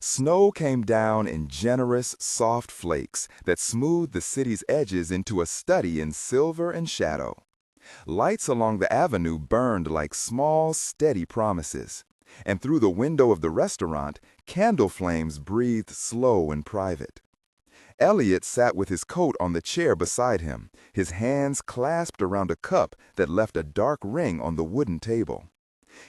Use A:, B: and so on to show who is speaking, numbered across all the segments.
A: Snow came down in generous, soft flakes that smoothed the city's edges into a study in silver and shadow. Lights along the avenue burned like small, steady promises, and through the window of the restaurant, candle flames breathed slow and private. Elliot sat with his coat on the chair beside him, his hands clasped around a cup that left a dark ring on the wooden table.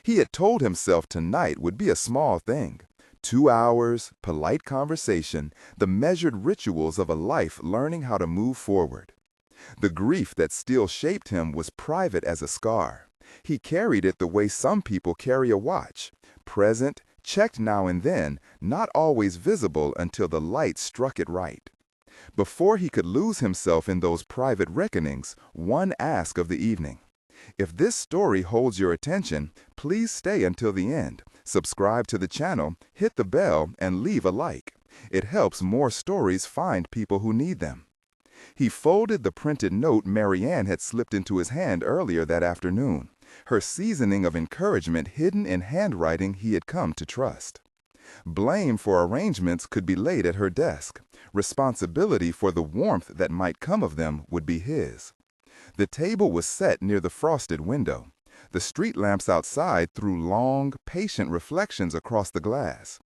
A: He had told himself tonight would be a small thing. 2 hours, polite conversation, the measured rituals of a life learning how to move forward. The grief that still shaped him was private as a scar. He carried it the way some people carry a watch, present, checked now and then, not always visible until the light struck it right. Before he could lose himself in those private reckonings, one ask of the evening. If this story holds your attention, please stay until the end. Subscribe to the channel, hit the bell, and leave a like. It helps more stories find people who need them. He folded the printed note Marianne had slipped into his hand earlier that afternoon, her seasoning of encouragement hidden in handwriting he had come to trust. Blame for arrangements could be laid at her desk. Responsibility for the warmth that might come of them would be his. The table was set near the frosted window. The street lamps outside threw long, patient reflections across the glass.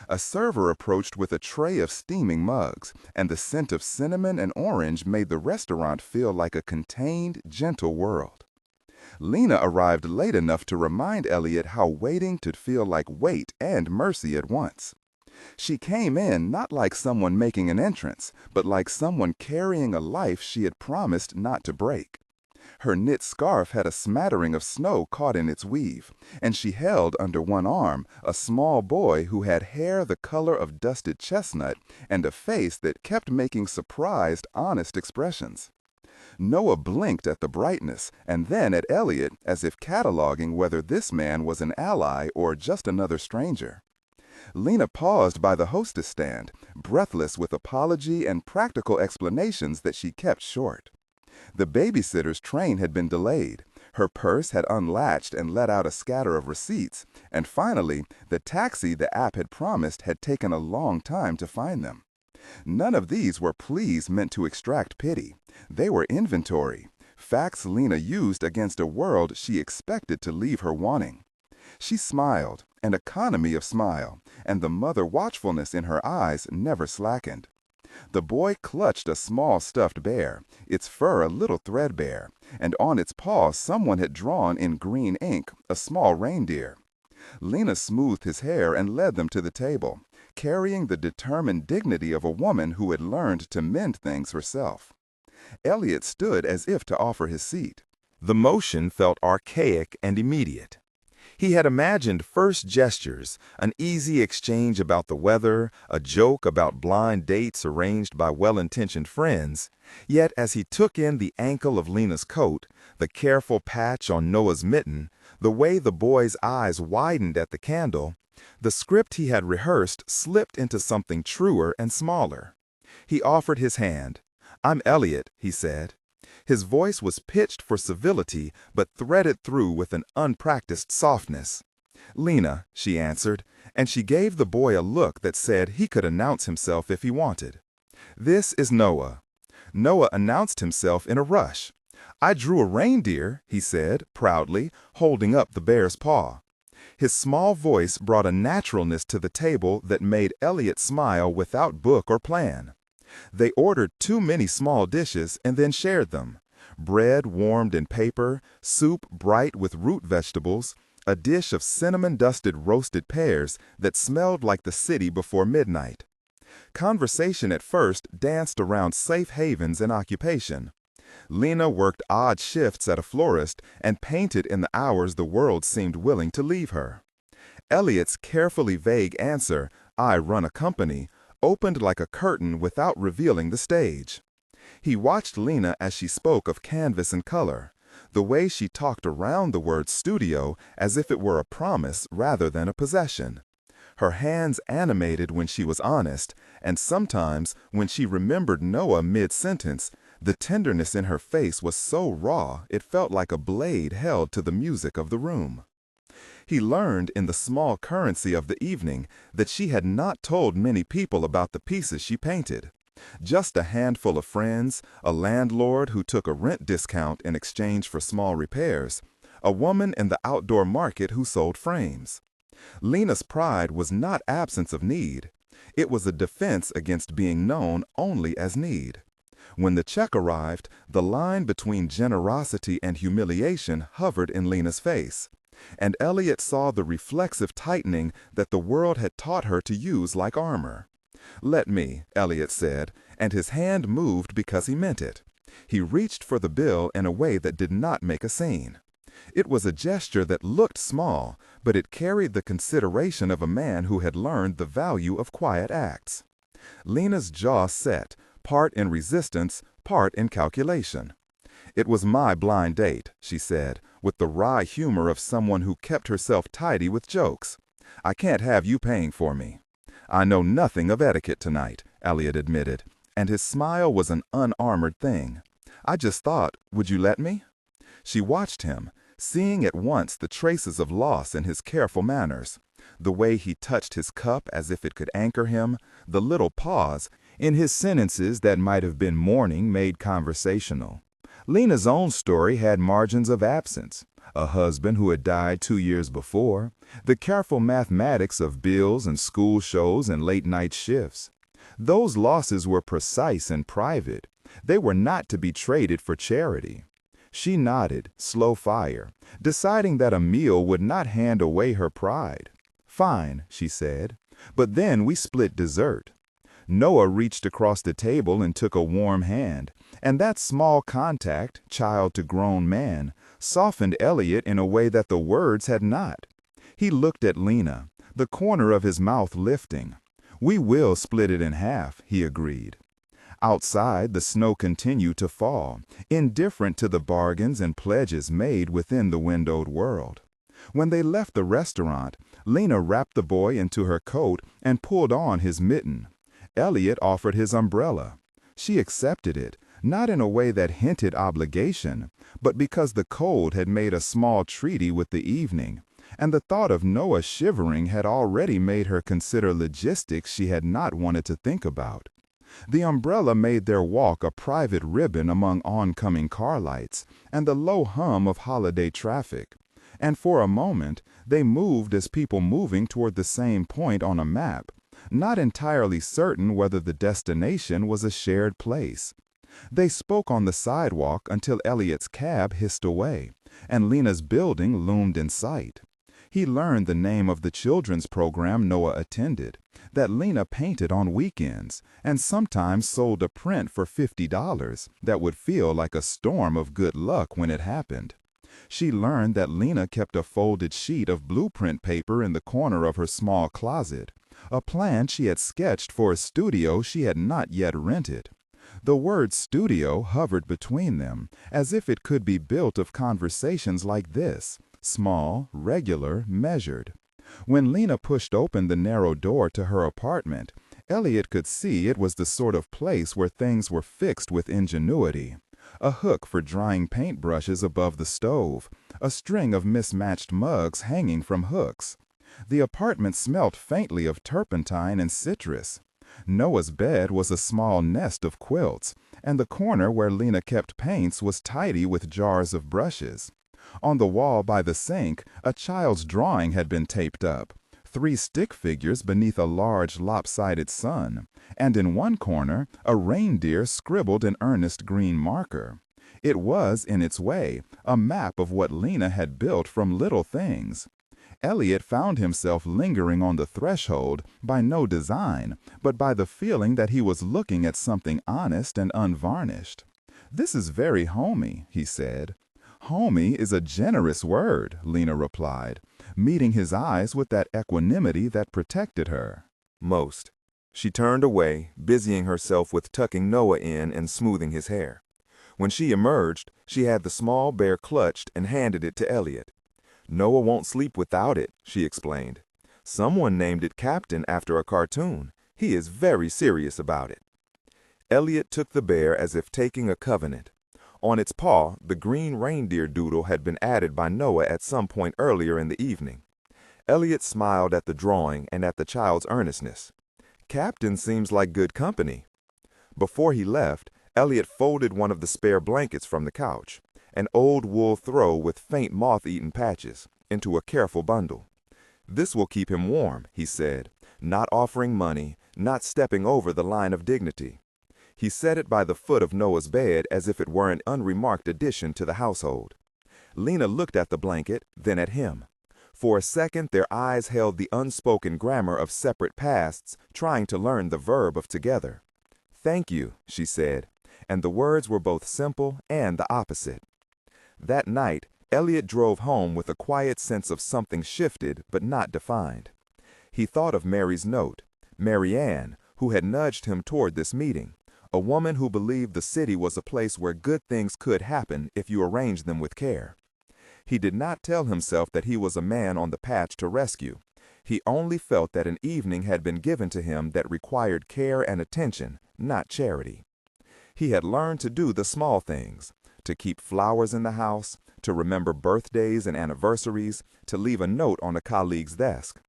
A: A server approached with a tray of steaming mugs, and the scent of cinnamon and orange made the restaurant feel like a contained, gentle world. Lena arrived late enough to remind Elliot how waiting could feel like wait and mercy at once. She came in not like someone making an entrance, but like someone carrying a life she had promised not to break. Her knit scarf had a smattering of snow caught in its weave, and she held under one arm a small boy who had hair the color of dusted chestnut and a face that kept making surprised, honest expressions. Noah blinked at the brightness and then at Elliot as if cataloging whether this man was an ally or just another stranger. Lena paused by the hostess stand, breathless with apology and practical explanations that she kept short. The babysitter's train had been delayed, her purse had unlatched and let out a scatter of receipts, and finally, the taxi the app had promised had taken a long time to find them. None of these were pleas meant to extract pity. They were inventory, facts Lena used against a world she expected to leave her wanting. She smiled, an economy of smile, and the mother watchfulness in her eyes never slackened. The boy clutched a small stuffed bear, its fur a little threadbare, and on its paw someone had drawn in green ink a small reindeer. Lena smoothed his hair and led them to the table, carrying the determined dignity of a woman who had learned to mend things herself. Elliot stood as if to offer his seat. The motion felt archaic and immediate. He had imagined first gestures, an easy exchange about the weather, a joke about blind dates arranged by well-intentioned friends. Yet as he took in the ankle of Lena's coat, the careful patch on Noah's mitten, the way the boy's eyes widened at the candle, the script he had rehearsed slipped into something truer and smaller. He offered his hand. "I'm Elliot," he said. His voice was pitched for civility, but threaded through with an unpracticed softness. "Lena," she answered, and she gave the boy a look that said he could announce himself if he wanted. "This is Noah." Noah announced himself in a rush. "I drew a reindeer," he said, proudly, holding up the bear's paw. His small voice brought a naturalness to the table that made Elliot smile without book or plan. They ordered too many small dishes and then shared them. Bread warmed in paper, soup bright with root vegetables, a dish of cinnamon-dusted roasted pears that smelled like the city before midnight. Conversation at first danced around safe havens and occupation. Lena worked odd shifts at a florist and painted in the hours the world seemed willing to leave her. Elliot's carefully vague answer, "I run a company," opened like a curtain without revealing the stage. He watched Lena as she spoke of canvas and color, the way she talked around the word studio as if it were a promise rather than a possession. Her hands animated when she was honest, and sometimes, when she remembered Noah mid-sentence, the tenderness in her face was so raw it felt like a blade held to the music of the room. He learned in the small currency of the evening that she had not told many people about the pieces she painted. Just a handful of friends, a landlord who took a rent discount in exchange for small repairs, a woman in the outdoor market who sold frames. Lena's pride was not absence of need. It was a defense against being known only as need. When the check arrived, the line between generosity and humiliation hovered in Lena's face, and Elliot saw the reflexive tightening that the world had taught her to use like armor. "Let me," Elliot said, and his hand moved because he meant it. He reached for the bill in a way that did not make a scene. It was a gesture that looked small, but it carried the consideration of a man who had learned the value of quiet acts. Lena's jaw set, part in resistance, part in calculation. "It was my blind date," she said, with the wry humor of someone who kept herself tidy with jokes. "I can't have you paying for me." "I know nothing of etiquette tonight," Elliot admitted, and his smile was an unarmored thing. "I just thought, would you let me?" She watched him, seeing at once the traces of loss in his careful manners, the way he touched his cup as if it could anchor him, the little pause in his sentences that might have been mourning made conversational. Lena's own story had margins of absence. A husband who had died 2 years before, the careful mathematics of bills and school shows and late-night shifts. Those losses were precise and private. They were not to be traded for charity. She nodded, slow fire, deciding that a meal would not hand away her pride. "Fine," she said, "but then we split dessert." Noah reached across the table and took a warm hand, and that small contact, child to grown man, softened Elliot in a way that the words had not. He looked at Lena, the corner of his mouth lifting. "We will split it in half," he agreed. Outside, the snow continued to fall, indifferent to the bargains and pledges made within the windowed world. When they left the restaurant, Lena wrapped the boy into her coat and pulled on his mitten. Elliot offered his umbrella. She accepted it, not in a way that hinted obligation, but because the cold had made a small treaty with the evening, and the thought of Noah shivering had already made her consider logistics she had not wanted to think about. The umbrella made their walk a private ribbon among oncoming car lights and the low hum of holiday traffic, and for a moment they moved as people moving toward the same point on a map, not entirely certain whether the destination was a shared place. They spoke on the sidewalk until Elliot's cab hissed away, and Lena's building loomed in sight. He learned the name of the children's program Noah attended, that Lena painted on weekends, and sometimes sold a print for $50 that would feel like a storm of good luck when it happened. She learned that Lena kept a folded sheet of blueprint paper in the corner of her small closet, a plan she had sketched for a studio she had not yet rented. The word studio hovered between them, as if it could be built of conversations like this, small, regular, measured. When Lena pushed open the narrow door to her apartment, Elliot could see it was the sort of place where things were fixed with ingenuity. A hook for drying paintbrushes above the stove, a string of mismatched mugs hanging from hooks. The apartment smelt faintly of turpentine and citrus. Noah's bed was a small nest of quilts, and the corner where Lena kept paints was tidy with jars of brushes. On the wall by the sink, a child's drawing had been taped up, 3 stick figures beneath a large lopsided sun, and in one corner, a reindeer scribbled in earnest green marker. It was, in its way, a map of what Lena had built from little things. Elliot found himself lingering on the threshold by no design, but by the feeling that he was looking at something honest and unvarnished. "This is very homey," he said. "Homey is a generous word," Lena replied, meeting his eyes with that equanimity that protected her. "Most." She turned away, busying herself with tucking Noah in and smoothing his hair. When she emerged, she had the small bear clutched and handed it to Elliot. "Noah won't sleep without it," she explained. "Someone named it Captain after a cartoon. He is very serious about it." Elliot took the bear as if taking a covenant.
B: On its paw, the green reindeer doodle had been added by Noah at some point earlier in the evening. Elliot smiled at the drawing and at the child's earnestness. "Captain seems like good company." Before he left, Elliot folded one of the spare blankets from the couch, an old wool throw with faint moth-eaten patches, into a careful bundle. "This will keep him warm," he said, not offering money, not stepping over the line of dignity. He set it by the foot of Noah's bed as if it were an unremarked addition to the household. Lena looked at the blanket, then at him. For a second their eyes held the unspoken grammar of separate pasts, trying to learn the verb of together. "Thank you," she said, and the words were both simple and the opposite. That night, Elliot drove home with a quiet sense of something shifted but not defined. He thought of Mary's note, Mary Ann, who had nudged him toward this meeting, a woman who believed the city was a place where good things could happen if you arranged them with care. He did not tell himself that he was a man on the patch to rescue. He only felt that an evening had been given to him that required care and attention, not charity. He had learned to do the small things, to keep flowers in the house, to remember birthdays and anniversaries, to leave a note on a colleague's desk.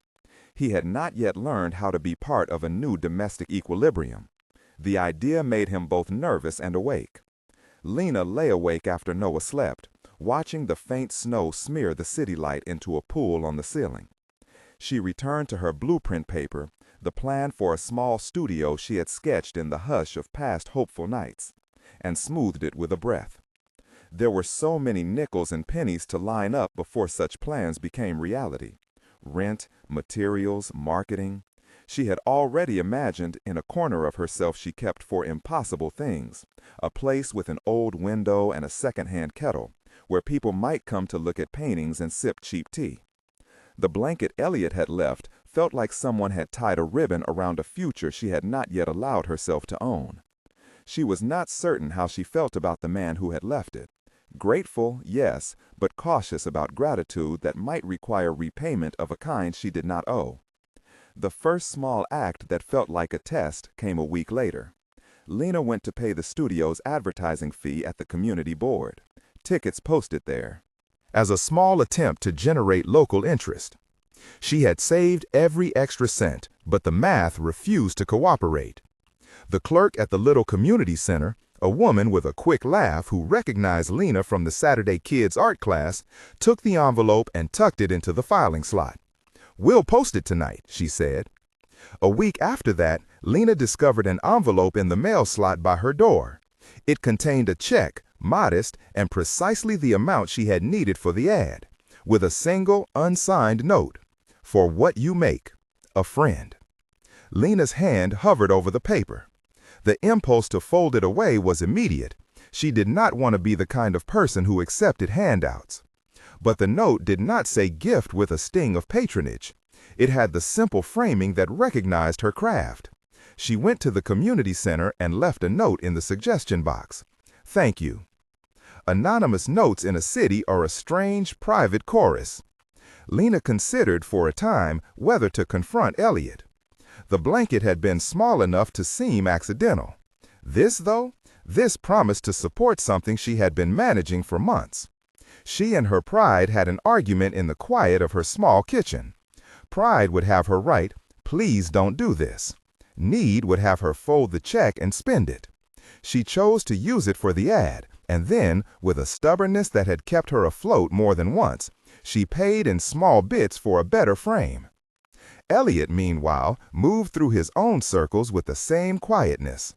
B: He had not yet learned how to be part of a new domestic equilibrium. The idea made him both nervous and awake. Lena lay awake after Noah slept, watching the faint snow smear the city light into a pool on the ceiling. She returned to her blueprint paper, the plan for a small studio she had sketched in the hush of past hopeful nights, and smoothed it with a breath. There were so many nickels and pennies to line up before such plans became reality. Rent, materials, marketing. She had already imagined in a corner of herself she kept for impossible things, a place with an old window and a second-hand kettle, where people might come to look at paintings and sip cheap tea. The blanket Elliot had left felt like someone had tied a ribbon around a future she had not yet allowed herself to own. She was not certain how she felt about the man who had left it. Grateful, yes, but cautious about gratitude that might require repayment of a kind she did not owe. The first small act that felt like a test came a week later. Lena went to pay the studio's advertising fee at the community board. Tickets posted there. As a small attempt to generate local interest. She had saved every extra cent, but the math refused to cooperate. The clerk at the little community center, a woman with a quick laugh who recognized Lena from the Saturday Kids art class, took the envelope and tucked it into the filing slot. "We'll post it tonight," she said. A week after that, Lena discovered an envelope in the mail slot by her door. It contained a check, modest and precisely the amount she had needed for the ad, with a single, unsigned note. "For what you make, a friend." Lena's hand hovered over the paper. The impulse to fold it away was immediate. She did not want to be the kind of person who accepted handouts. But the note did not say gift with a sting of patronage. It had the simple framing that recognized her craft. She went to the community center and left a note in the suggestion box. "Thank you." Anonymous notes in a city are a strange, private chorus. Lena considered for a time whether to confront Elliot. The blanket had been small enough to seem accidental. This, though, this promised to support something she had been managing for months. She and her pride had an argument in the quiet of her small kitchen. Pride would have her write, "Please don't do this." Need would have her fold the check and spend it. She chose to use it for the ad, and then, with a stubbornness that had kept her afloat more than once, she paid in small bits for a better frame. Elliot, meanwhile, moved through his own circles with the same quietness.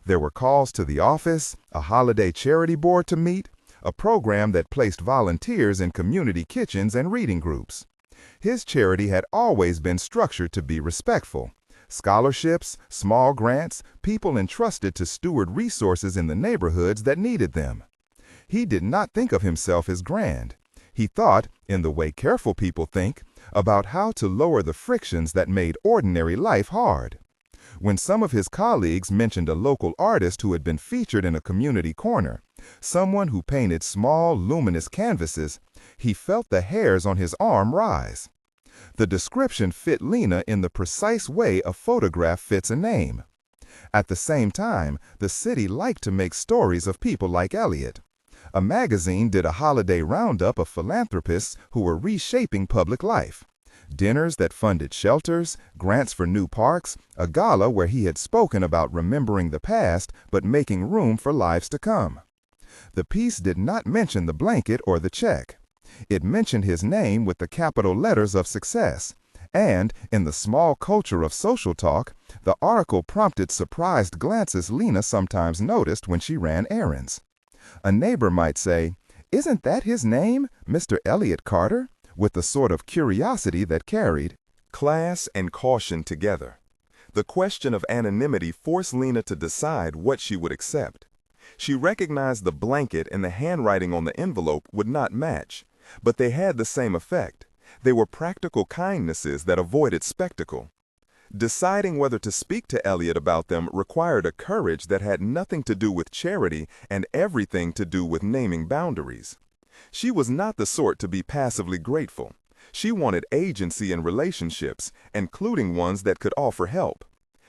B: There were calls to the office, a holiday charity board to meet, a program that placed volunteers in community kitchens and reading groups. His charity had always been structured to be respectful. Scholarships, small grants, people entrusted to steward resources in the neighborhoods that needed them. He did not think of himself as grand. He thought, in the way careful people think, about how to lower the frictions that made ordinary life hard. When some of his colleagues mentioned a local artist who had been featured in a community corner, someone who painted small, luminous canvases, he felt the hairs on his arm rise. The description fit Lena in the precise way a photograph fits a name. At the same time, the city liked to make stories of people like Elliot.
A: A magazine did a holiday roundup of philanthropists who were reshaping public life. Dinners that funded shelters, grants for new parks, a gala where he had spoken about remembering the past but making room for lives to come. The piece did not mention the blanket or the check. It mentioned his name with the capital letters of success. And, in the small culture of social talk, the article prompted surprised glances Lena sometimes noticed when she ran errands. A neighbor might say, "Isn't that his name, Mr. Elliott Carter?" with a sort of curiosity that carried
B: Class and caution together. The question of anonymity forced Lena to decide what she would accept. She recognized the blanket and the handwriting on the envelope would not match, but they had the same effect. They were practical kindnesses that avoided spectacle. Deciding whether to speak to Elliott about them required a courage that had nothing to do with charity and everything to do with naming boundaries. She was not the sort to be passively grateful. She wanted agency in relationships, including ones that could offer help.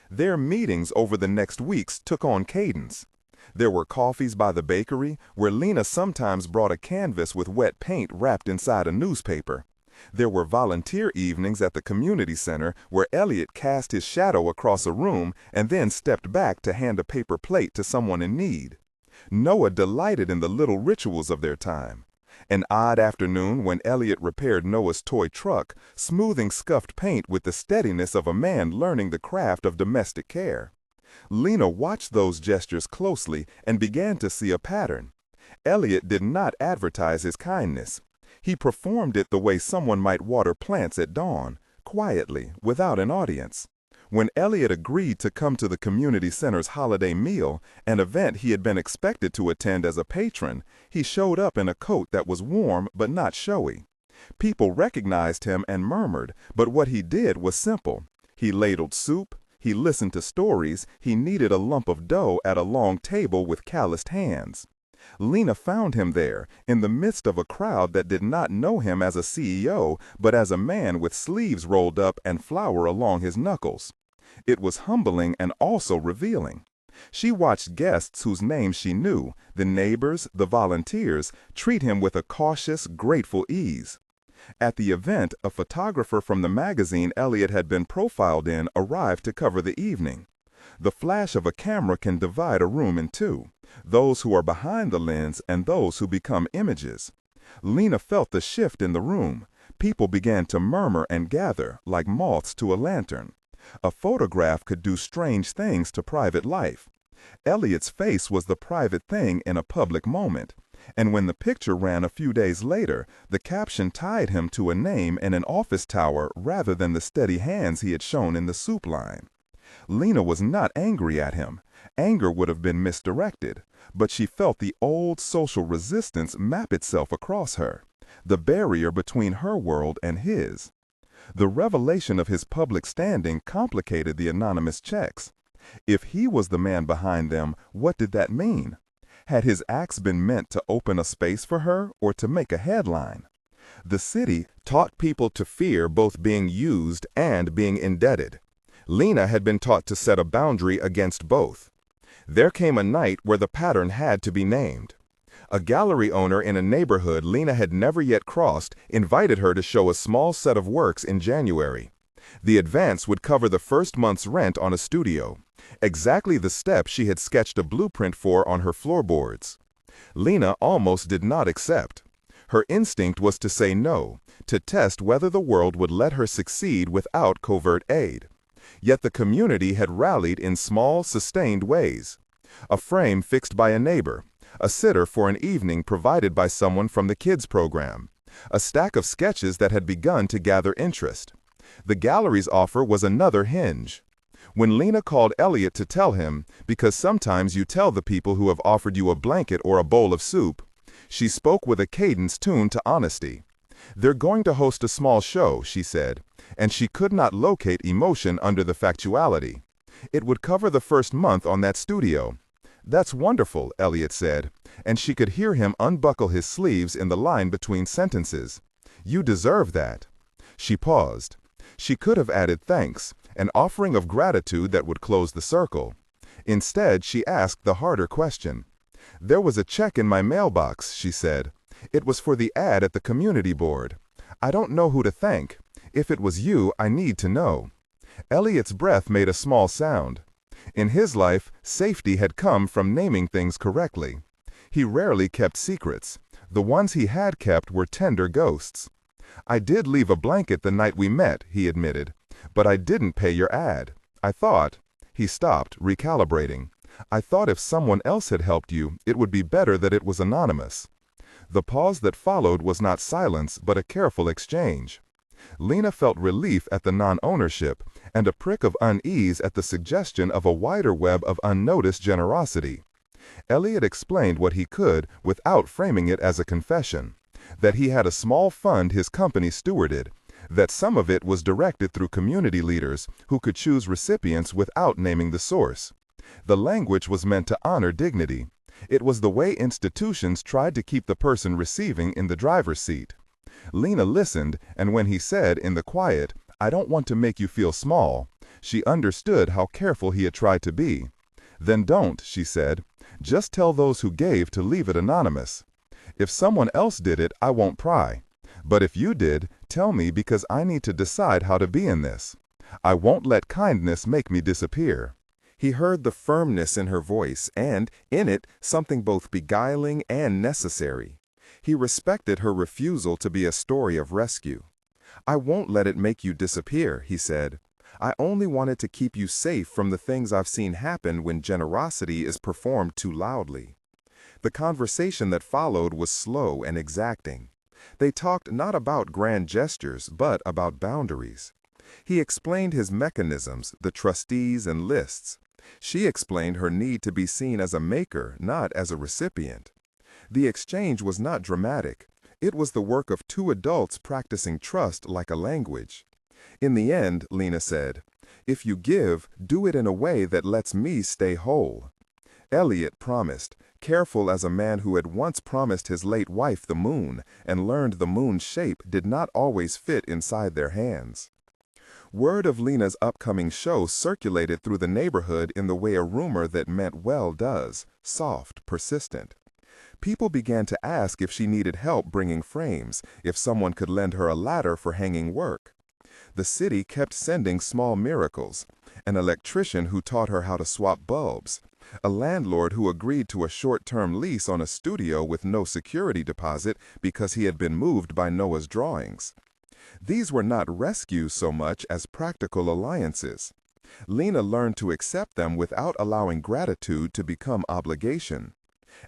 B: Their meetings over the next weeks took on cadence. There were coffees by the bakery, where Lena sometimes brought a canvas with wet paint wrapped inside a newspaper. There were volunteer evenings at the community center where Elliott cast his shadow across a room and then stepped back to hand a paper plate to someone in need. Noah delighted in the little rituals of their time. An odd afternoon when Elliott repaired Noah's toy truck, smoothing scuffed paint with the steadiness of a man learning the craft of domestic care. Lena watched those gestures closely and began to see a pattern. Elliott did not advertise his kindness. He performed it the way someone might water plants at dawn, quietly, without an audience. When Elliott agreed to come to the community center's holiday meal, an event he had been expected to attend as a patron, he showed up in a coat that was warm but not showy. People recognized him and murmured, but what he did was simple. He ladled soup, he listened to stories, he kneaded a lump of dough at a long table with calloused hands. Lena found him there, in the midst of a crowd that did not know him as a CEO, but as a man with sleeves rolled up and flour along his knuckles. It was humbling and also revealing. She watched guests whose names she knew, the neighbors, the volunteers, treat him with a cautious, grateful ease. At the event, a photographer from the magazine Elliott had been profiled in arrived to cover the evening. The flash of a camera can divide a room in two, those who are behind the lens and those who become images. Lena felt the shift in the room. People began to murmur and gather, like moths to a lantern. A photograph could do strange things to private life. Elliott's face was the private thing in a public moment, and when the picture ran a few days later, the caption tied him to a name in an office tower rather than the steady hands he had shown in the soup line. Lena was not angry at him. Anger would have been misdirected, but she felt the old social resistance map itself across her, the barrier between her world and his. The revelation of his public standing complicated the anonymous checks. If he was the man behind them, what did that mean? Had his acts been meant to open a space for her or to make a headline? The city taught people to fear both being used and being indebted. Lena had been taught to set a boundary against both. There came a night where the pattern had to be named. A gallery owner in a neighborhood Lena had never yet crossed invited her to show a small set of works in January. The advance would cover the first month's rent on a studio, exactly the step she had sketched a blueprint for on her floorboards. Lena almost did not accept. Her instinct was to say no, to test whether the world would let her succeed without covert aid. Yet the community had rallied in small, sustained ways. A frame fixed by a neighbor, a sitter for an evening provided by someone from the kids program, a stack of sketches that had begun to gather interest. The gallery's offer was another hinge. When Lena called Elliott to tell him, because sometimes you tell the people who have offered you a blanket or a bowl of soup, she spoke with a cadence tuned to honesty. They're going to host a small show, she said, and she could not locate emotion under the factuality. It would cover the first month on that studio. That's wonderful, Elliott said, and she could hear him unbuckle his sleeves in the line between sentences. You deserve that. She paused. She could have added thanks, an offering of gratitude that would close the circle. Instead, she asked the harder question.
A: "There was a check in my mailbox," she said. "It was for the ad at the community board. I don't know who to thank. If it was you, I need to know." Elliot's breath made a small sound. In his life, safety had come from naming things correctly. He rarely kept secrets. The ones he had kept were tender ghosts. "I did leave a blanket the night we met," he admitted, "but I didn't pay your ad. I thought—" He stopped, recalibrating. "I thought if someone else had helped you, it would be better that it was anonymous." The pause that followed was not silence, but a careful exchange. Lena felt relief at the non-ownership and a prick of unease at the suggestion of a wider web of unnoticed generosity. Elliot explained what he could without framing it as a confession. That he had a small fund his company stewarded, that some of it was directed through community leaders who could choose recipients without naming the source. The language was meant to honor dignity. It was the way institutions tried to keep the person receiving in the driver's seat. Lena listened, and when he said in the quiet, "I don't want to make you feel small," she understood how careful he had tried to be. "Then don't," she said. "Just tell those who gave to leave it anonymous. If someone else did it, I won't pry. But if you did, tell me because I need to decide how to be in this. I won't let kindness make me disappear." He heard the firmness in her voice and, in it, something both beguiling and necessary. He respected her refusal to be a story of rescue. "I won't let it make you disappear," he said. "I only wanted to keep you safe from the things I've seen happen when generosity is performed too loudly." The conversation that followed was slow and exacting. They talked not about grand gestures, but about boundaries. He explained his mechanisms, the trustees and lists. She explained her need to be seen as a maker, not as a recipient. The exchange was not dramatic. It was the work of two adults practicing trust like a language. "In the end," Lena said, "if you give, do it in a way that lets me stay whole." Elliot promised, careful as a man who had once promised his late wife the moon and learned the moon's shape did not always fit inside their hands. Word of Lena's upcoming show circulated through the neighborhood in the way a rumor that meant well does, soft, persistent. People began to ask if she needed help bringing frames, if someone could lend her a ladder for hanging work. The city kept sending small miracles: an electrician who taught her how to swap bulbs, a landlord who agreed to a short-term lease on a studio with no security deposit because he had been moved by Noah's drawings. These were not rescues so much as practical alliances. Lena learned to accept them without allowing gratitude to become obligation.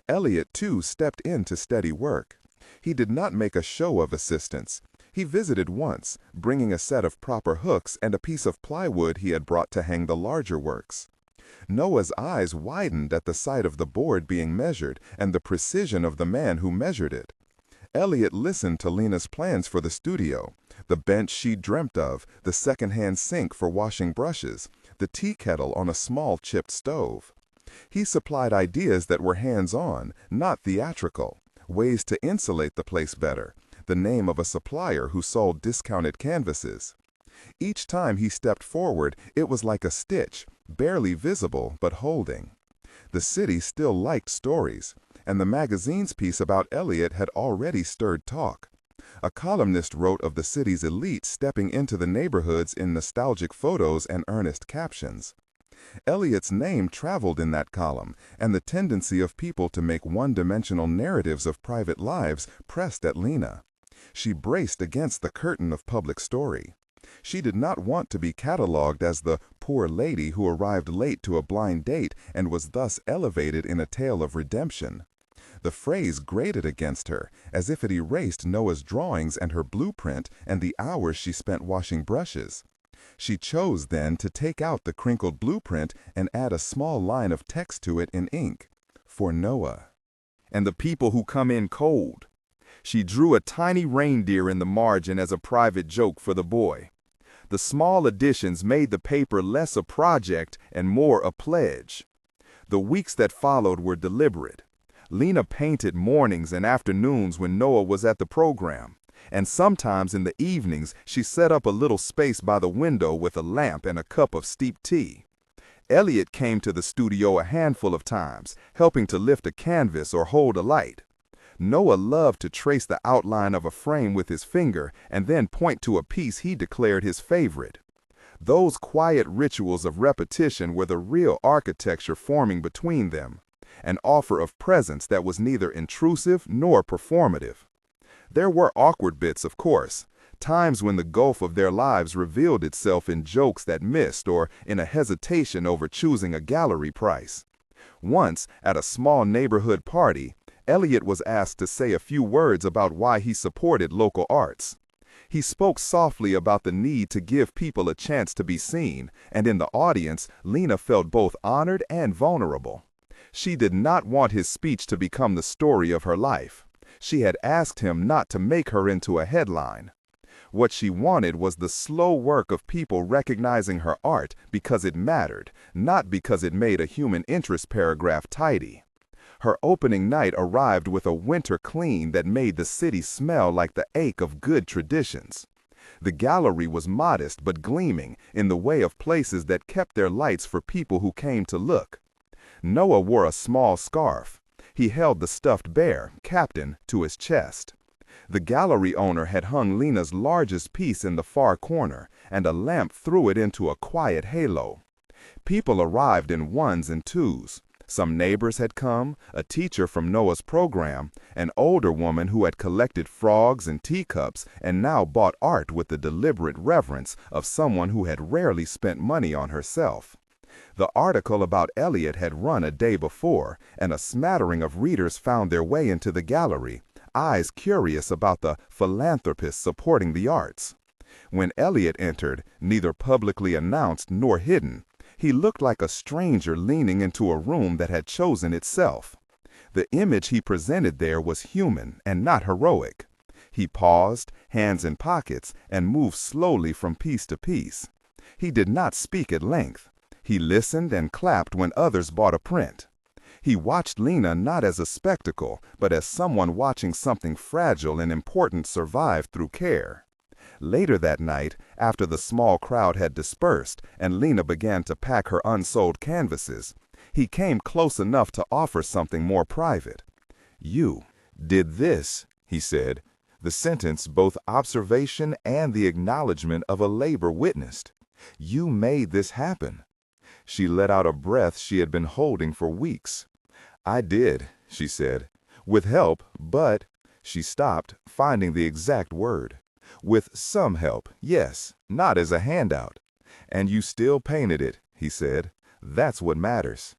A: Elliot, too, stepped in to steady work. He did not make a show of assistance. He visited once, bringing a set of proper hooks and a piece of plywood he had brought to hang the larger works. Noah's eyes widened at the sight of the board being measured and the precision of the man who measured it. Elliot listened to Lena's plans for the studio, the bench she dreamt of, the second-hand sink for washing brushes, the tea kettle on a small chipped stove. He supplied ideas that were hands-on, not theatrical, ways to insulate the place better, the name of a supplier who sold discounted canvases. Each time he stepped forward, it was like a stitch, barely visible but holding. The city still liked stories, and the magazine's piece about Elliot had already stirred talk. A columnist wrote of the city's elite stepping into the neighborhoods in nostalgic photos and earnest captions. Elliot's name traveled in that column, and the tendency of people to make one-dimensional narratives of private lives pressed at Lena. She braced against the curtain of public story. She did not want to be cataloged as the poor lady who arrived late to a blind date and was thus elevated in a tale of redemption. The phrase grated against her, as if it erased Noah's drawings and her blueprint and the hours she spent washing brushes. She chose then to take out the crinkled blueprint and add a small line of text to it in ink. For Noah. And the people who come in cold. She drew a tiny reindeer in the margin as a private joke for the boy. The small additions made the paper less a project and more a pledge. The weeks that followed were deliberate. Lena painted mornings and afternoons when Noah was at the program, and sometimes in the evenings she set up a little space by the window with a lamp and a cup of steeped tea. Elliot came to the studio a handful of times, helping to lift a canvas or hold a light. Noah loved to trace the outline of a frame with his finger and then point to a piece he declared his favorite. Those quiet rituals of repetition were the real architecture forming between them, an offer of presence that was neither intrusive nor performative. There were awkward bits, of course, times when the gulf of their lives revealed itself in jokes that missed or in a hesitation over choosing a gallery price. Once, at a small neighborhood party, Elliot was asked to say a few words about why he supported local arts. He spoke softly about the need to give people a chance to be seen, and in the audience, Lena felt both honored and vulnerable. She did not want his speech to become the story of her life. She had asked him not to make her into a headline. What she wanted was the slow work of people recognizing her art because it mattered, not because it made a human interest paragraph tidy. Her opening night arrived with a winter clean that made the city smell like the ache of good traditions. The gallery was modest but gleaming in the way of places that kept their lights for people who came to look. Noah wore a small scarf. He held the stuffed bear, Captain, to his chest. The gallery owner had hung Lena's largest piece in the far corner, and a lamp threw it into a quiet halo. People arrived in ones and twos. Some neighbors had come, a teacher from Noah's program, an older woman who had collected frogs and teacups and now bought art with the deliberate reverence of someone who had rarely spent money on herself. The article about Elliot had run a day before, and a smattering of readers found their way into the gallery, eyes curious about the philanthropists supporting the arts. When Elliot entered, neither publicly announced nor hidden, he looked like a stranger leaning into a room that had chosen itself. The image he presented there was human and not heroic. He paused, hands in pockets, and moved slowly from piece to piece. He did not speak at length. He listened and clapped when others bought a print. He watched Lena not as a spectacle, but as someone watching something fragile and important survive through care. Later that night, after the small crowd had dispersed and Lena began to pack her unsold canvases, he came close enough to offer something more private. "You did this," he said, the sentence both observation and the acknowledgement of a labor witnessed. "You made this happen." She let out a breath she had been holding for weeks. "I did," she said. "With help, but—" She stopped, finding the exact word. "With some help, yes, not as a handout." "And you still painted it," he said. "That's what matters."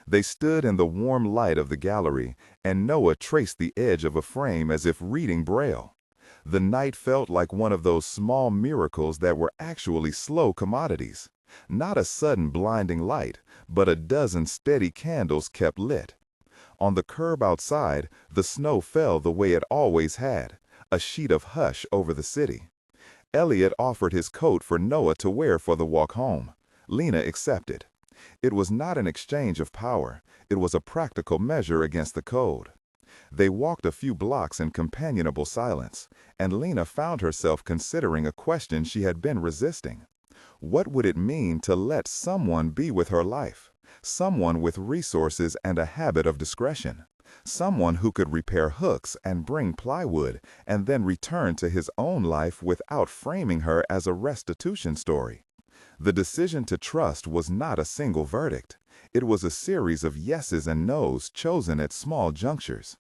A: They stood in the warm light of the gallery, and Noah traced the edge of a frame as if reading Braille. The night felt like one of those small miracles that were actually slow commodities. Not a sudden blinding light, but a dozen steady candles kept lit. On the curb outside, the snow fell the way it always had, a sheet of hush over the city. Elliot offered his coat for Noah to wear for the walk home. Lena accepted. It was not an exchange of power. It was a practical measure against the code. They walked a few blocks in companionable silence, and Lena found herself considering a question she had been resisting. What would it mean to let someone be with her life? Someone with resources and a habit of discretion. Someone who could repair hooks and bring plywood and then return to his own life without framing her as a restitution story. The decision to trust was not a single verdict. It was a series of yeses and nos chosen at small junctures.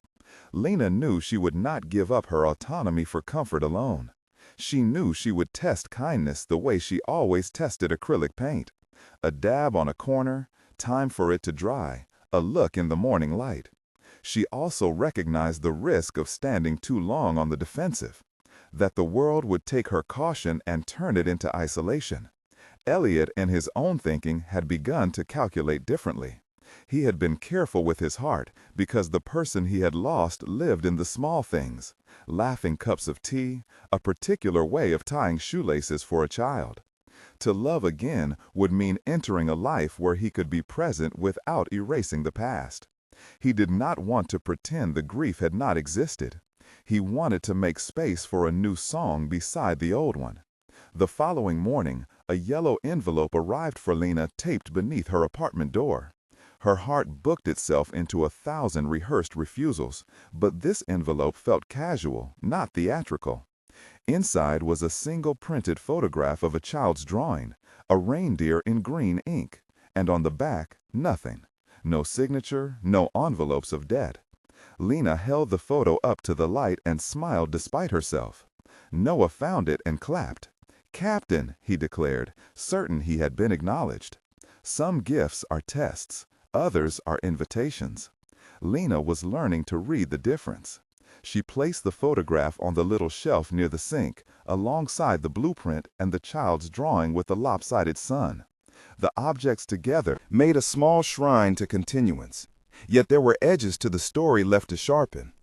A: Lena knew she would not give up her autonomy for comfort alone. She knew she would test kindness the way she always tested acrylic paint. A dab on a corner, time for it to dry, a look in the morning light. She also recognized the risk of standing too long on the defensive, that the world would take her caution and turn it into isolation. Elliot, in his own thinking, had begun to calculate differently. He had been careful with his heart because the person he had lost lived in the small things, laughing cups of tea, a particular way of tying shoelaces for a child. To love again would mean entering a life where he could be present without erasing the past. He did not want to pretend the grief had not existed. He wanted to make space for a new song beside the old one. The following morning, a yellow envelope arrived for Lena taped beneath her apartment door. Her heart booked itself into 1,000 rehearsed refusals, but this envelope felt casual, not theatrical. Inside was a single printed photograph of a child's drawing, a reindeer in green ink, and on the back, nothing. No signature, no envelopes of debt. Lena held the photo up to the light and smiled despite herself. Noah found it and clapped. "Captain," he declared, certain he had been acknowledged. Some gifts are tests, others are invitations. Lena was learning to read the difference. She placed the photograph on the little shelf near the sink, alongside the blueprint and the child's drawing with the lopsided sun. The objects together made a small shrine to continuance. Yet there were edges to the story left to sharpen.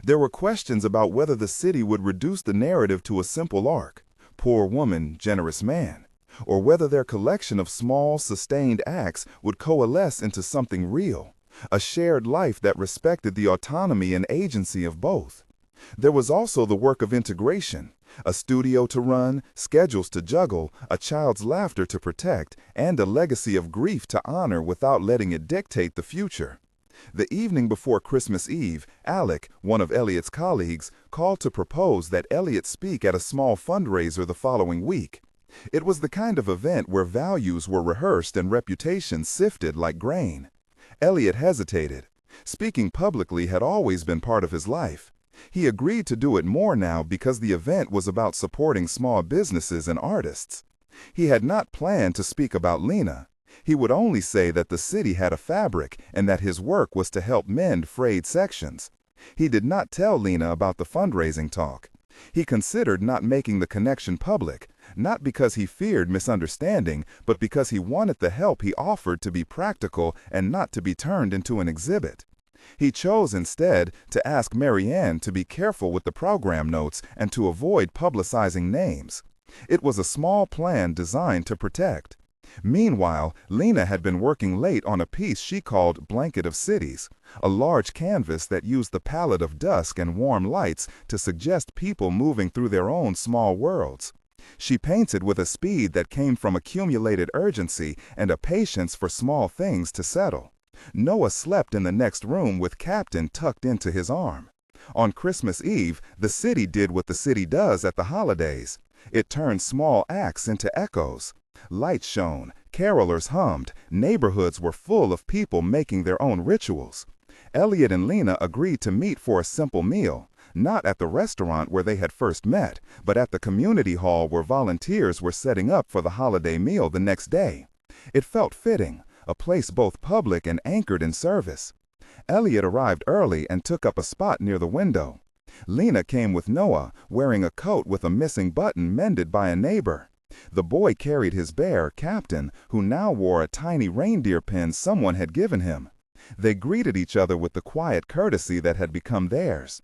A: There were questions about whether the city would reduce the narrative to a simple arc, poor woman, generous man, or whether their collection of small, sustained acts would coalesce into something real, a shared life that respected the autonomy and agency of both. There was also the work of integration, a studio to run, schedules to juggle, a child's laughter to protect, and a legacy of grief to honor without letting it dictate the future. The evening before Christmas Eve, Alec, one of Elliot's colleagues, called to propose that Elliot speak at a small fundraiser the following week. It was the kind of event where values were rehearsed and reputations sifted like grain. Elliot hesitated. Speaking publicly had always been part of his life. He agreed to do it more now because the event was about supporting small businesses and artists. He had not planned to speak about Lena. He would only say that the city had a fabric and that his work was to help mend frayed sections. He did not tell Lena about the fundraising talk. He considered not making the connection public, not because he feared misunderstanding, but because he wanted the help he offered to be practical and not to be turned into an exhibit. He chose instead to ask Marianne to be careful with the program notes and to avoid publicizing names. It was a small plan designed to protect. Meanwhile, Lena had been working late on a piece she called Blanket of Cities, a large canvas that used the palette of dusk and warm lights to suggest people moving through their own small worlds. She painted with a speed that came from accumulated urgency and a patience for small things to settle. Noah slept in the next room with Captain tucked into his arm. On Christmas Eve, the city did what the city does at the holidays. It turned small acts into echoes. Lights shone, carolers hummed, neighborhoods were full of people making their own rituals. Elliot and Lena agreed to meet for a simple meal, not at the restaurant where they had first met, but at the community hall where volunteers were setting up for the holiday meal the next day. It felt fitting, a place both public and anchored in service. Elliot arrived early and took up a spot near the window. Lena came with Noah, wearing a coat with a missing button mended by a neighbor. The boy carried his bear, Captain, who now wore a tiny reindeer pin someone had given him. They greeted each other with the quiet courtesy that had become theirs.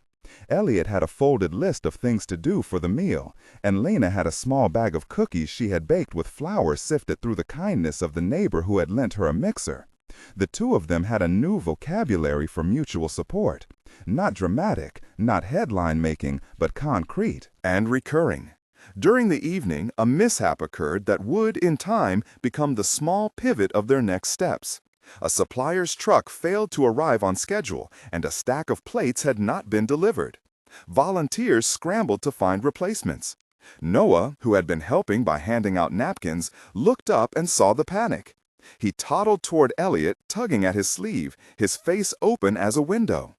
A: Elliot had a folded list of things to do for the meal, and Lena had a small bag of cookies she had baked with flour sifted through the kindness of the neighbor who had lent her a mixer. The two of them had a new vocabulary for mutual support. Not dramatic, not headline-making, but concrete and recurring. During the evening, a mishap occurred that would, in time, become the small pivot of their next steps. A supplier's truck failed to arrive on schedule, and a stack of plates had not been delivered. Volunteers scrambled to find replacements. Noah, who had been helping by handing out napkins, looked up and saw the panic. He toddled toward Elliot, tugging at his sleeve, his face open as a window.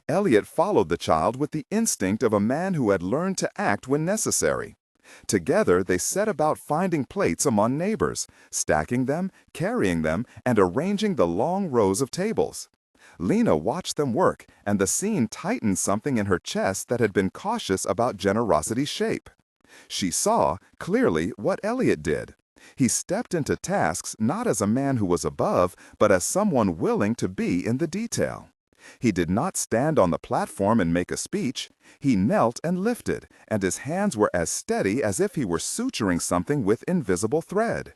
A: Elliot followed the child with the instinct of a man who had learned to act when necessary. Together, they set about finding plates among neighbors, stacking them, carrying them, and arranging the long rows of tables. Lena watched them work, and the scene tightened something in her chest that had been cautious about generosity's shape. She saw, clearly, what Elliot did. He stepped into tasks not as a man who was above, but as someone willing to be in the detail. He did not stand on the platform and make a speech. He knelt and lifted, and his hands were as steady as if he were suturing something with invisible thread.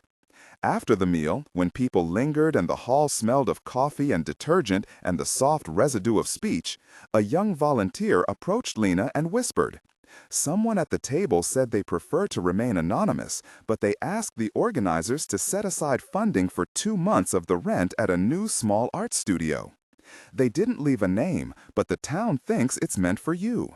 A: After the meal, when people lingered and the hall smelled of coffee and detergent and the soft residue of speech, a young volunteer approached Lena and whispered, Someone at the table said they prefer to remain anonymous, but they asked the organizers to set aside funding for 2 months of the rent at a new small art studio. They didn't leave a name, but the town thinks it's meant for you.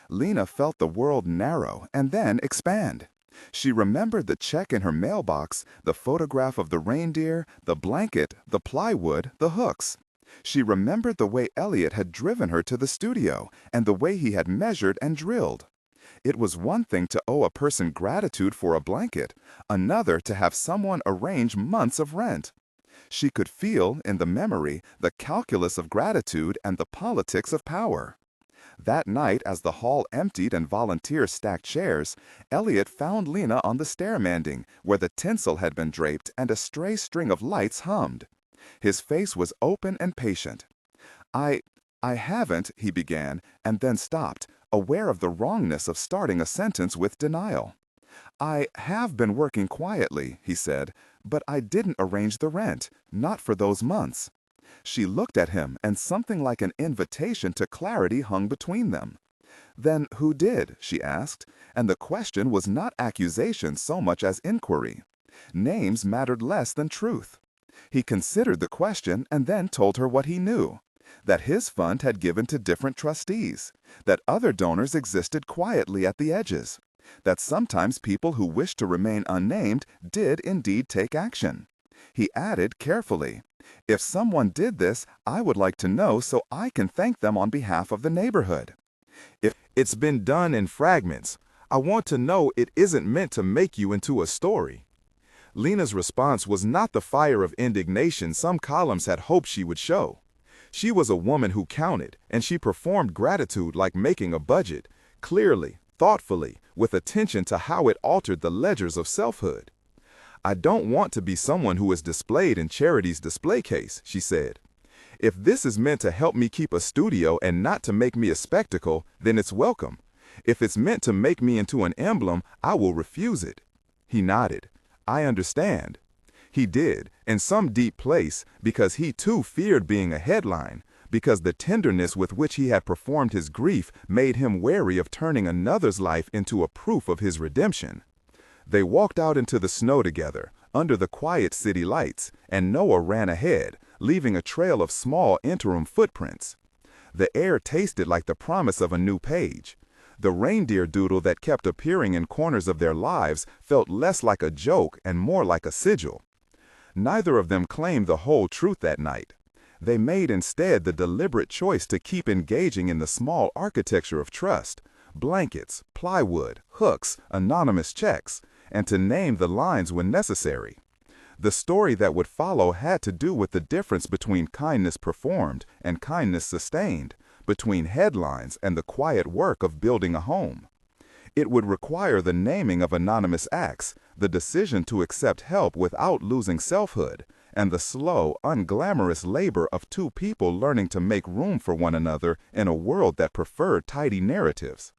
A: Lena felt the world narrow and then expand. She remembered the check in her mailbox, the photograph of the reindeer, the blanket, the plywood, the hooks. She remembered the way Elliot had driven her to the studio and the way he had measured and drilled. It was one thing to owe a person gratitude for a blanket, another to have someone arrange months of rent. She could feel, in the memory, the calculus of gratitude and the politics of power. That night, as the hall emptied and volunteers stacked chairs, Elliot found Lena on the stair landing, where the tinsel had been draped and a stray string of lights hummed. His face was open and patient. I haven't, he began, and then stopped, aware of the wrongness of starting a sentence with denial. I have been working quietly, he said, but I didn't arrange the rent, not for those months. She looked at him, and something like an invitation to clarity hung between them. Then who did? She asked, and the question was not accusation so much as inquiry. Names mattered less than truth. He considered the question and then told her what he knew. That his fund had given to different trustees, that other donors existed quietly at the edges, that sometimes people who wished to remain unnamed did indeed take action. He added carefully, "If someone did this, I would like to know so I can thank them on behalf of the neighborhood. If
B: It's been done in fragments. I want to know it isn't meant to make you into a story." Lena's response was not the fire of indignation some columns had hoped she would show. She was a woman who counted, and she performed gratitude like making a budget, clearly, thoughtfully, with attention to how it altered the ledgers of selfhood. "I don't want to be someone who is displayed in charity's display case," she said. "If this is meant to help me keep a studio and not to make me a spectacle, then it's welcome. If it's meant to make me into an emblem, I will refuse it." He nodded. "I understand." He did, in some deep place, because he too feared being a headline, because the tenderness with which he had performed his grief made him wary of turning another's life into a proof of his redemption. They walked out into the snow together, under the quiet city lights, and Noah ran ahead, leaving a trail of small interim footprints. The air tasted like the promise of a new page. The reindeer doodle that kept appearing in corners of their lives felt less like a joke and more like a sigil. Neither of them claimed the whole truth that night. They made instead the deliberate choice to keep engaging in the small architecture of trust, blankets, plywood, hooks, anonymous checks, and to name the lines when necessary. The story that would follow had to do with the difference between kindness performed and kindness sustained, between headlines and the quiet work of building a home. It would require the naming of anonymous acts, the decision to accept help without losing selfhood, and the slow, unglamorous labor of two people learning to make room for one another in a world that preferred tidy narratives.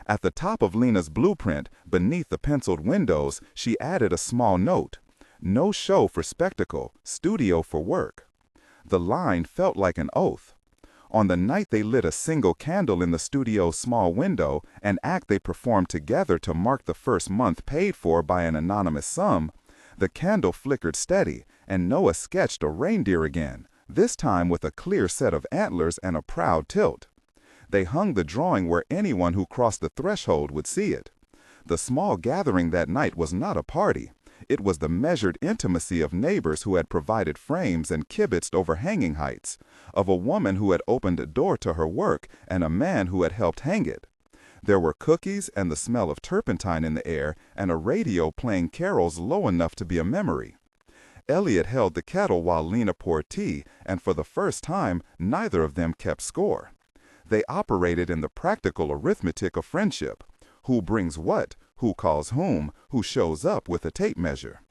B: At the top of Lena's blueprint, beneath the penciled windows, she added a small note: "No show for spectacle, studio for work." The line felt like an oath. On the night they lit a single candle in the studio's small window, an act they performed together to mark the first month paid for by an anonymous sum, the candle flickered steady, and Noah sketched a reindeer again, this time with a clear set of antlers and a proud tilt. They hung the drawing where anyone who crossed the threshold would see it. The small gathering that night was not a party. It was the measured intimacy of neighbors who had provided frames and kibitzed over hanging heights, of a woman who had opened a door to her work and a man who had helped hang it. There were cookies and the smell of turpentine in the air and a radio playing carols low enough to be a memory. Elliot held the kettle while Lena poured tea, and for the first time, neither of them kept score. They operated in the practical arithmetic of friendship. Who brings what? Who calls whom? Who shows up with a tape measure?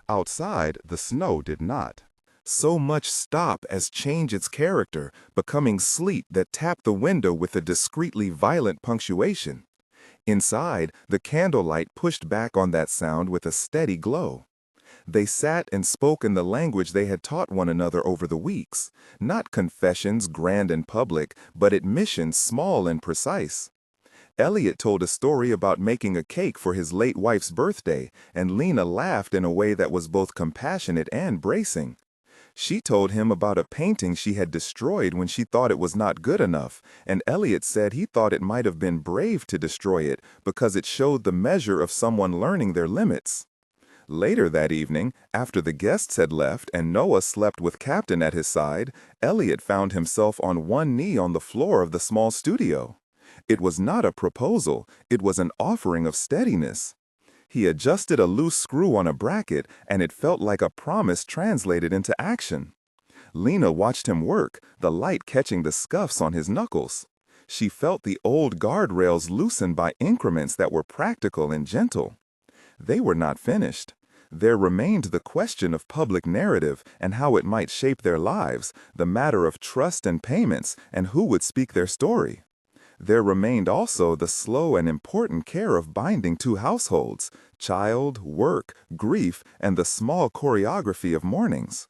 B: Outside, the snow did not. So much stop as change its character, becoming sleet that tapped the window with a discreetly violent punctuation. Inside, the candlelight pushed back on that sound with a steady glow. They sat and spoke in the language they had taught one another over the weeks, not confessions grand and public, but admissions small and precise. Elliot told a story about making a cake for his late wife's birthday, and Lena laughed in a way that was both compassionate and bracing. She told him about a painting she had destroyed when she thought it was not good enough, and Elliot said he thought it might have been brave to destroy it because it showed the measure of someone learning their limits. Later that evening, after the guests had left and Noah slept with Captain at his side, Elliot found himself on one knee on the floor of the small studio. It was not a proposal, it was an offering of steadiness. He adjusted a loose screw on a bracket, and it felt like a promise translated into action. Lena watched him work, the light catching the scuffs on his knuckles. She felt the old guardrails loosen by increments that were practical and gentle. They were not finished. There remained the question of public narrative and how it might shape their lives, the matter of trust and payments, and who would speak their story. There remained also the slow and important care of binding two households, child, work, grief, and the small choreography of mornings.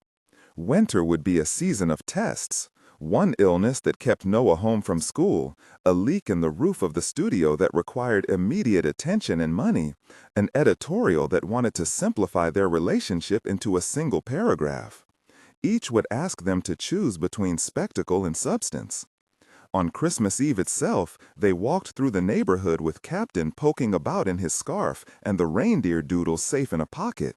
B: Winter would be a season of tests. One illness that kept Noah home from school, a leak in the roof of the studio that required immediate attention and money, an editorial that wanted to simplify their relationship into a single paragraph. Each would ask them to choose between spectacle and substance. On Christmas Eve itself, they walked through the neighborhood with Captain poking about in his scarf and the reindeer doodle safe in a pocket.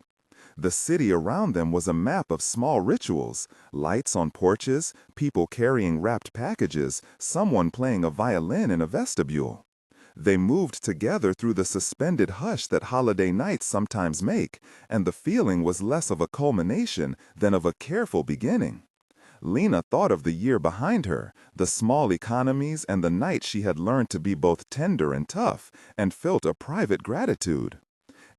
B: The city around them was a map of small rituals, lights on porches, people carrying wrapped packages, someone playing a violin in a vestibule. They moved together through the suspended hush that holiday nights sometimes make, and the feeling was less of a culmination than of a careful beginning. Lena thought of the year behind her, the small economies and the nights she had learned to be both tender and tough, and felt a private gratitude.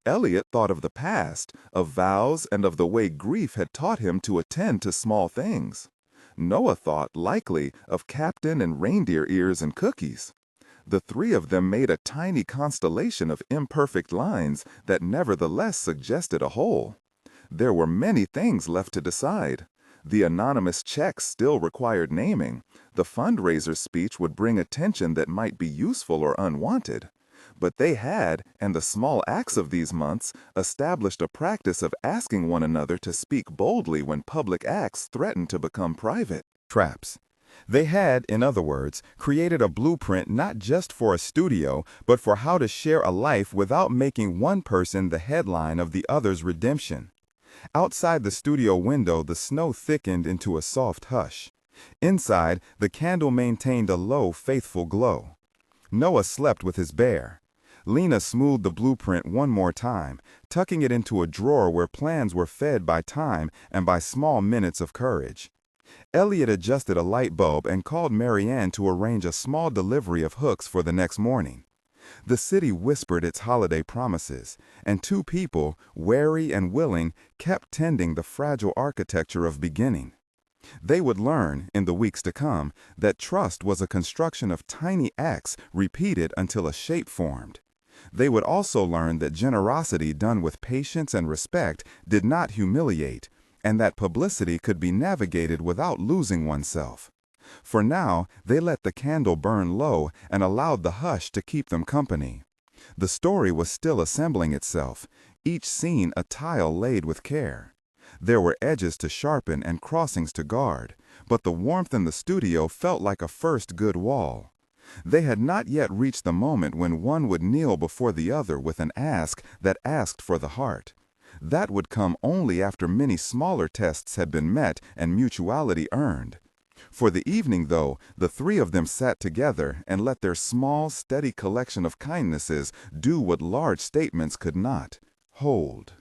B: Elliot thought of the past, of vows, and of the way grief had taught him to attend to small things. Noah thought, likely, of Captain and reindeer ears and cookies. The three of them made a tiny constellation of imperfect lines that nevertheless suggested a whole. There were many things left to decide. The anonymous checks still required naming. The fundraiser speech would bring attention that might be useful or unwanted. But they had, and the small acts of these months, established a practice of asking one another to speak boldly when public acts threatened to become private.
A: Traps. They had, in other words, created a blueprint not just for a studio, but for how to share a life without making one person the headline of the other's redemption. Outside the studio window, the snow thickened into a soft hush. Inside, the candle maintained a low, faithful glow. Noah slept with his bear. Lena smoothed the blueprint one more time, tucking it into a drawer where plans were fed by time and by small minutes of courage. Elliot adjusted a light bulb and called Marianne to arrange a small delivery of hooks for the next morning. The city whispered its holiday promises, and two people, wary and willing, kept tending the fragile architecture of beginning. They would learn, in the weeks to come, that trust was a construction of tiny acts repeated until a shape formed. They would also learn that generosity done with patience and respect did not humiliate, and that publicity could be navigated without losing oneself. For now, they let the candle burn low and allowed the hush to keep them company. The story was still assembling itself, each scene a tile laid with care. There were edges to sharpen and crossings to guard, but the warmth in the studio felt like a first good wall. They had not yet reached the moment when one would kneel before the other with an ask that asked for the heart. That would come only after many smaller tests had been met and mutuality earned. For the evening, though, the three of them sat together and let their small, steady collection of kindnesses do what large statements could not: hold.